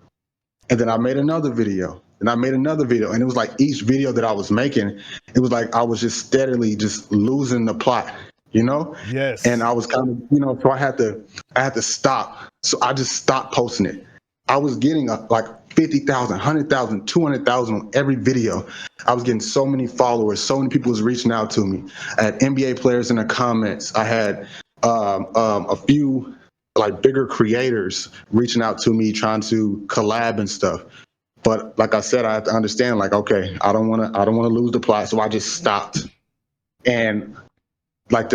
And then I made another video. And I made another video. And it was like each video that I was making, it was like I was just steadily just losing the plot. Yes. And I was kind of, so I had to stop. So I just stopped posting it. I was getting like 50,000, 100,000, 200,000 on every video. I was getting so many followers. So many people was reaching out to me. I had NBA players in the comments. I had a few like bigger creators reaching out to me, trying to collab and stuff. But like I said, I have to understand, like, okay, I don't want to lose the plot. So I just stopped. And like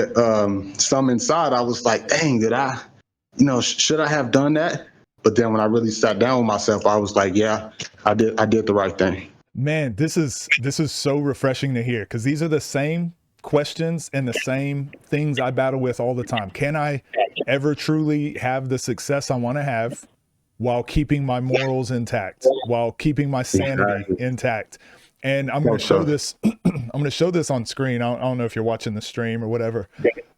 some inside, I was like, dang, did I, should I have done that? But then when I really sat down with myself, I was like, yeah, I did the right thing. Man, this is so refreshing to hear, because these are the same questions and the same things I battle with all the time. Can I ever truly have the success I want to have while keeping my morals intact, while keeping my sanity intact? And I'm going to show this. I'm going to show this on screen. I don't know if you're watching the stream or whatever,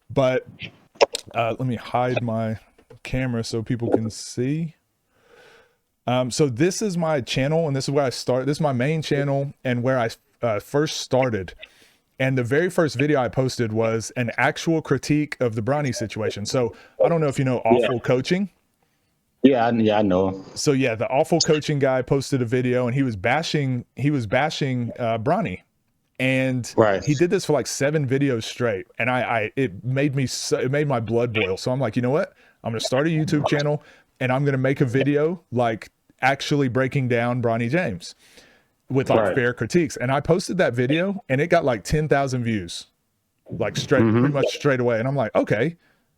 but let me hide my camera so people can see. So this is my channel, and this is where I start. This is my main channel and where I first started. And the very first video I posted was an actual critique of the Bronny situation. So I don't know if you know Awful Coaching. Yeah, I know. So yeah, the Awful Coaching guy posted a video, and he was bashing Bronny, and he did this for like 7 videos straight, and it made my blood boil. So I'm like, you know what? I'm gonna start a YouTube channel, and I'm gonna make a video like actually breaking down Bronny James with like fair critiques. And I posted that video, and it got like 10,000 views, like pretty much straight away. And I'm like, okay,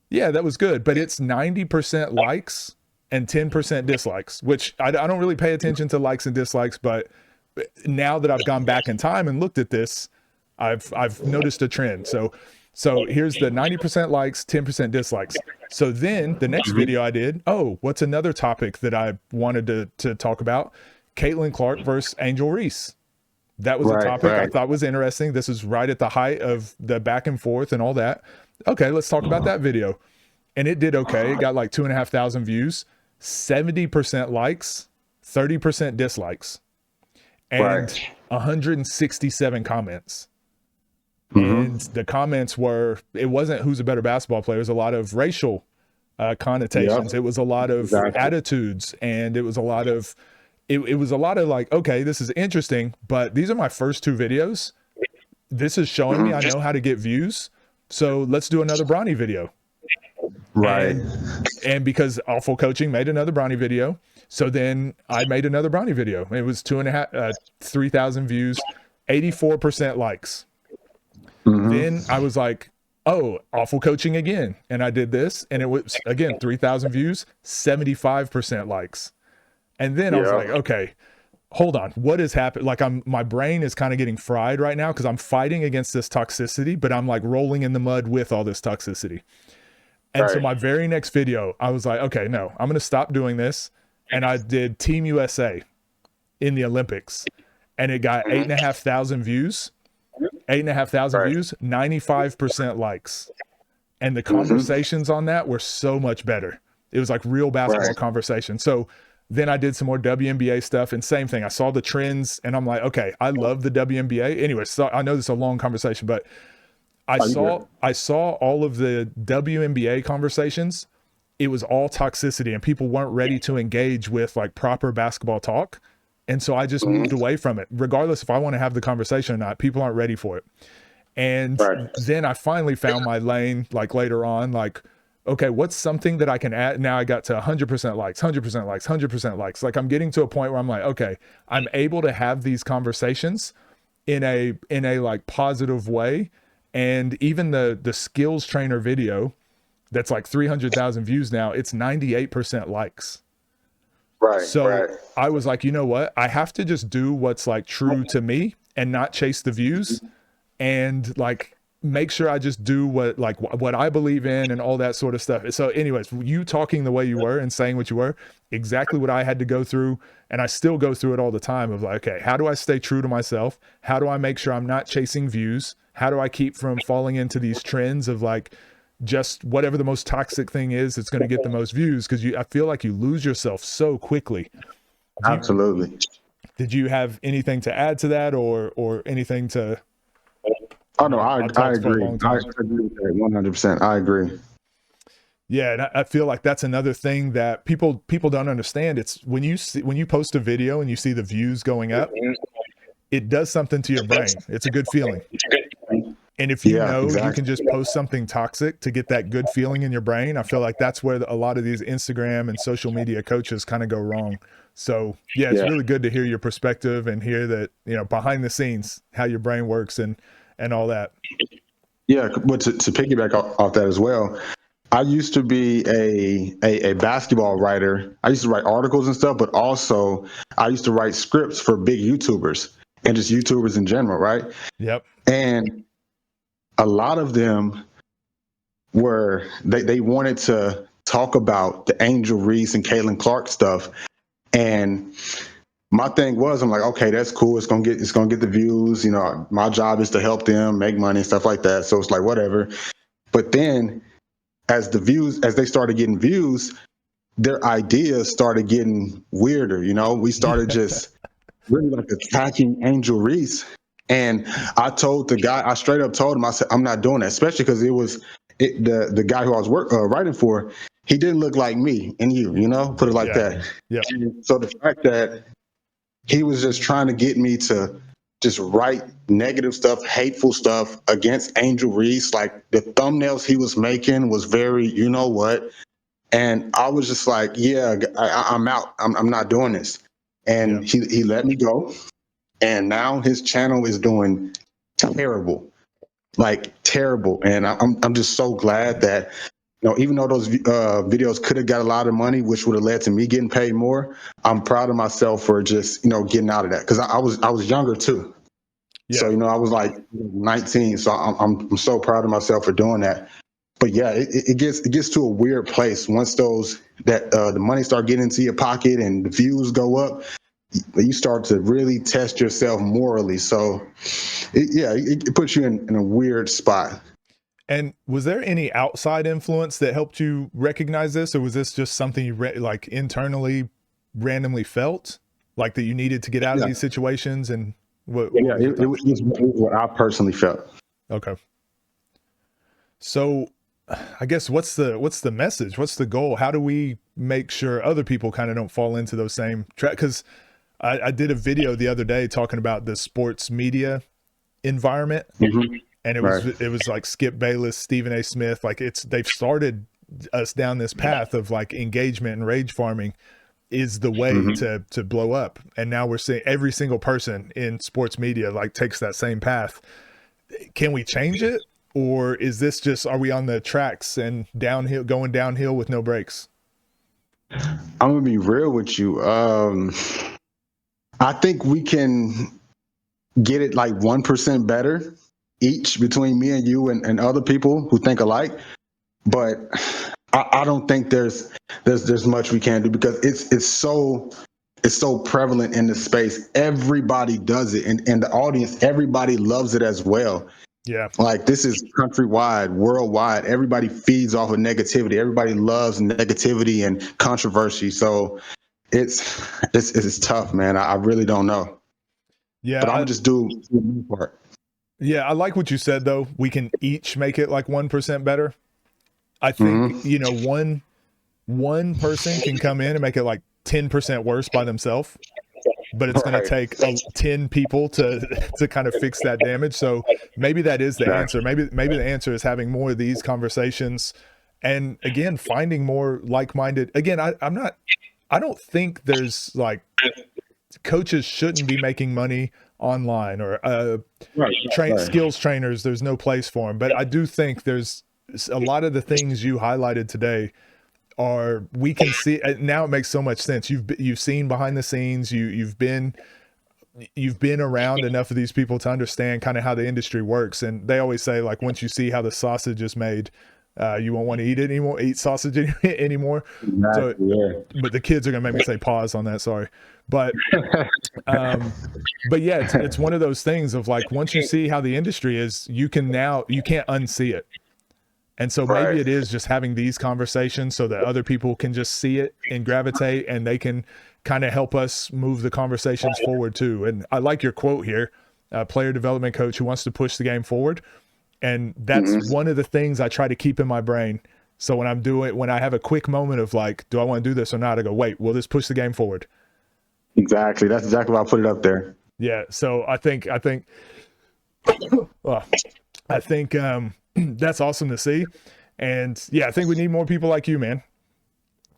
yeah, that was good, but it's 90% likes and 10% dislikes, which I don't really pay attention to likes and dislikes, but now that I've gone back in time and looked at this, I've noticed a trend. So here's the 90% likes, 10% dislikes. So then the next video I did, what's another topic that I wanted to talk about? Caitlin Clark versus Angel Reese. That was a topic I thought was interesting. This is right at the height of the back and forth and all that. Okay, let's talk about that video. And it did okay. It got like 2,500 views, 70% likes, 30% dislikes, and 167 comments. And the comments it wasn't who's a better basketball player. It was a lot of racial connotations. It was a lot of attitudes, and it was a lot of, it was a lot of like, okay, this is interesting, but these are my first 2 videos. This is showing me I know how to get views. So let's do another Bronny video. And because Awful Coaching made another Bronny video, so then I made another Bronny video. It was 3,000 views, 84% likes. Then I was like, Awful Coaching again. And I did this, and it was again 3,000 views, 75% likes. And then I was like, okay, hold on, what has happened? Like my brain is kind of getting fried right now because I'm fighting against this toxicity, but I'm like rolling in the mud with all this toxicity. And so my very next video, I was like, okay, no, I'm going to stop doing this. And I did Team USA in the Olympics, and it got 8,500 views, 8,500 views, 95% likes. And the conversations on that were so much better. It was like real basketball conversation. So then I did some more WNBA stuff, and same thing. I saw the trends, and I'm like, okay, I love the WNBA. Anyway, so I know this is a long conversation, but I saw all of the WNBA conversations. It was all toxicity, and people weren't ready to engage with like proper basketball talk. And so I just moved away from it. Regardless if I want to have the conversation or not, people aren't ready for it. And then I finally found my lane, like later on, like, okay, what's something that I can add? Now I got to 100% likes, 100% likes, 100% likes. Like I'm getting to a point where I'm like, okay, I'm able to have these conversations in a like positive way. And even the skills trainer video that's like 300,000 views now, it's 98% likes. I was like, you know what? I have to just do what's like true to me and not chase the views, and like make sure I just do what I believe in and all that sort of stuff. So anyways, you talking the way you were and saying what you were, exactly what I had to go through. And I still go through it all the time of like, okay, how do I stay true to myself? How do I make sure I'm not chasing views? How do I keep from falling into these trends of like, just whatever the most toxic thing is, it's going to get the most views? Because I feel like you lose yourself so quickly. Absolutely. Did you have anything to add to that, or anything to? Oh no, I agree. I agree with that 100%. I agree. Yeah, and I feel like that's another thing that people don't understand. It's when you post a video and you see the views going up, it does something to your brain. It's a good feeling. And if you you can just post something toxic to get that good feeling in your brain, I feel like that's where a lot of these Instagram and social media coaches kind of go wrong. So yeah, it's really good to hear your perspective and hear that, behind the scenes, how your brain works and all that. Yeah, but to piggyback off that as well, I used to be a basketball writer. I used to write articles and stuff, but also I used to write scripts for big YouTubers and just YouTubers in general, right? Yep. And a lot of them they wanted to talk about the Angel Reese and Caitlin Clark stuff. And my thing was, I'm like, okay, that's cool. It's gonna get the views. You know, my job is to help them make money and stuff like that. So it's like whatever. But then as they started getting views, their ideas started getting weirder. You know, we started just really like attacking Angel Reese. And I told the guy, I straight up told him, I said, I'm not doing that, especially because the guy who I was writing for, he didn't look like me and you know, put it like that. Yeah. And so the fact that he was just trying to get me to just write negative stuff, hateful stuff against Angel Reese, like the thumbnails he was making was very, you know what? And I was just like, yeah, I'm out. I'm not doing this. And he let me go. And now his channel is doing terrible, like terrible. And I'm just so glad that, you know, even though those videos could have got a lot of money, which would have led to me getting paid more, I'm proud of myself for just, you know, getting out of that. Cause I was younger too. Yeah. So, you know, I was like 19. So I'm so proud of myself for doing that. But yeah, it gets to a weird place once the money start getting into your pocket and the views go up. You start to really test yourself morally. So, it puts you in a weird spot. And was there any outside influence that helped you recognize this, or was this just something you like internally, randomly felt like that you needed to get out of these situations? And it was what I personally felt. Okay. So, I guess what's the message? What's the goal? How do we make sure other people kind of don't fall into those same traps? Because I did a video the other day talking about the sports media environment, and it was like Skip Bayless, Stephen A. Smith, like they've started us down this path of like engagement and rage farming is the way to blow up, and now we're seeing every single person in sports media like takes that same path. Can we change it, or is this just, are we on the tracks and going downhill with no brakes? I'm gonna be real with you. I think we can get it like 1% better each between me and you and other people who think alike. But I don't think there's much we can do, because it's so prevalent in the space. Everybody does it, and the audience, everybody loves it as well. Yeah. Like this is countrywide, worldwide. Everybody feeds off of negativity. Everybody loves negativity and controversy. So it's tough, man. I really don't know. Yeah. But I'm just do my part. Yeah. I like what you said though. We can each make it like 1% better. I think, you know, one person can come in and make it like 10% worse by themselves, but it's going to take 10 people to kind of fix that damage. So maybe that is the answer. Maybe the answer is having more of these conversations, and again, finding more like-minded. Again, I don't think there's like, coaches shouldn't be making money online, or skills trainers. There's no place for them, but I do think there's a lot of the things you highlighted today we can see now. It makes so much sense. You've seen behind the scenes, you've been around enough of these people to understand kind of how the industry works. And they always say, like, once you see how the sausage is made, you won't want to eat sausage anymore. Exactly, so, but the kids are gonna make me say pause on that. Sorry. But yeah, it's one of those things of like, once you see how the industry is, you can't unsee it. And so maybe it is just having these conversations so that other people can just see it and gravitate, and they can kind of help us move the conversations forward too. And I like your quote here, player development coach who wants to push the game forward. And that's one of the things I try to keep in my brain. So when I have a quick moment of like, do I want to do this or not? I go, wait, will this push the game forward? Exactly. That's exactly why I put it up there. Yeah. So I think that's awesome to see. And yeah, I think we need more people like you, man.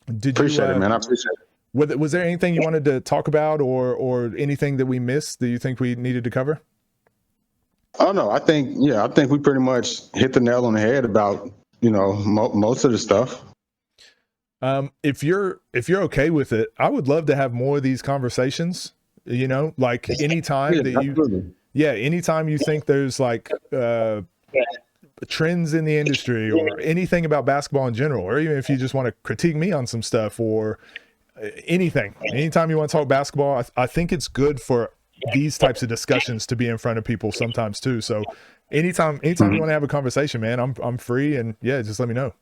Appreciate it, man. I appreciate it. Was there anything you wanted to talk about, or anything that we missed that you think we needed to cover? Oh no, I think we pretty much hit the nail on the head about, you know, most of the stuff. If you're okay with it, I would love to have more of these conversations, you know, like anytime anytime you think there's like, trends in the industry or anything about basketball in general, or even if you just want to critique me on some stuff, or anytime you want to talk basketball, I think it's good for these types of discussions to be in front of people sometimes too. So anytime you want to have a conversation, man, I'm free, and yeah, just let me know.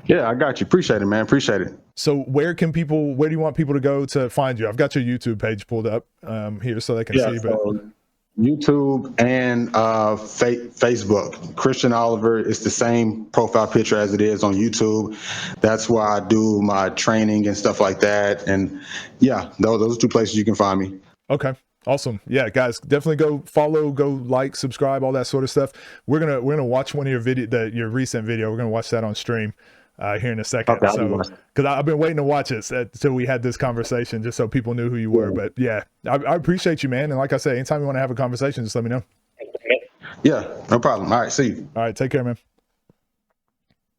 Yeah, I got you. Appreciate it, man. Appreciate it. So where do you want people to go to find you? I've got your YouTube page pulled up here so they can see. But YouTube and Facebook. Christian Oliver is the same profile picture as it is on YouTube. That's where I do my training and stuff like that. And yeah, those are two places you can find me. Okay. Awesome. Yeah, guys, definitely go follow, go like, subscribe, all that sort of stuff. We're gonna watch one of your recent video. We're gonna watch that on stream here in a second. Okay, so because I've been waiting to watch it until we had this conversation, just so people knew who you were. But yeah, I appreciate you, man. And like I said, anytime you want to have a conversation, just let me know. Yeah, no problem. All right, see you. All right, take care, man.